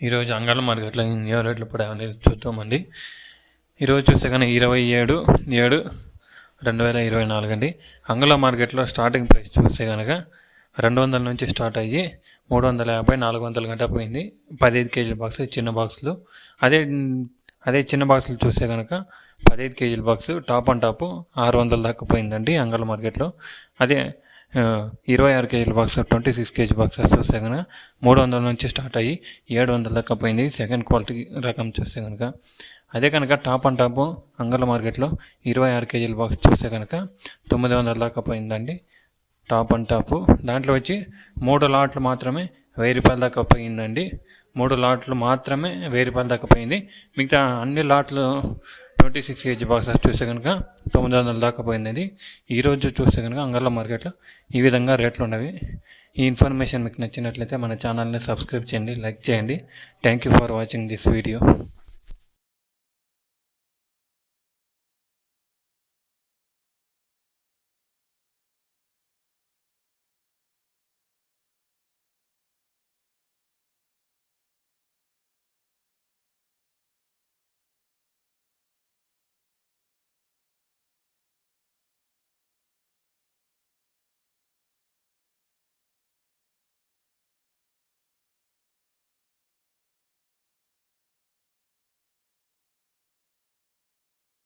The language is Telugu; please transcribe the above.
ఈరోజు అంగళ్ళ మార్కెట్లో ఏ రేట్లు పడాయనేది చూద్దామండి. ఈరోజు చూస్తే కానీ 27/7/2024 అండి. అంగళ్ళ మార్కెట్లో స్టార్టింగ్ ప్రైస్ చూస్తే కనుక 200 నుంచి స్టార్ట్ అయ్యి 350, 400 గంట పోయింది. 15 కేజీల బాక్స్ చిన్న బాక్సులు. అదే చిన్న బాక్సులు చూస్తే కనుక 15 కేజీల బాక్స్ టాప్ అండ్ టాప్ 600 దాకా పోయిందండి అంగళ్ళ మార్కెట్లో. అదే 26 కేజీల బాక్స్ 26 కేజీ బాక్స్ చూస్తే కనుక 300 నుంచి స్టార్ట్ అయ్యి 700 దాకా పోయింది. సెకండ్ క్వాలిటీ రకం చూస్తే కనుక అదే కనుక టాప్ అండ్ టాప్ అంగళ్ళ మార్కెట్లో 26 కేజీల బాక్స్ చూస్తే కనుక 900 దాకా పోయిందండి టాప్ అండ్ టాప్. దాంట్లో వచ్చి 3 లాట్లు మాత్రమే 1000 రూపాయల దాకా పోయిందండి. 3 లాట్లు మాత్రమే 1000 రూపాయల దాకా పోయింది. మిగతా అన్ని లాట్లు 26 కేజీ బాక్స్ చూస్తే కనుక 900 దాకా పోయిందండి. ఈరోజు చూస్తే కనుక అంగళ్ళ మార్కెట్లో ఈ విధంగా రేట్లు ఉన్నవి. ఈ ఇన్ఫర్మేషన్ మీకు నచ్చినట్లయితే మన ఛానల్ని సబ్స్క్రైబ్ చేయండి, లైక్ చేయండి. Thank you for watching this video.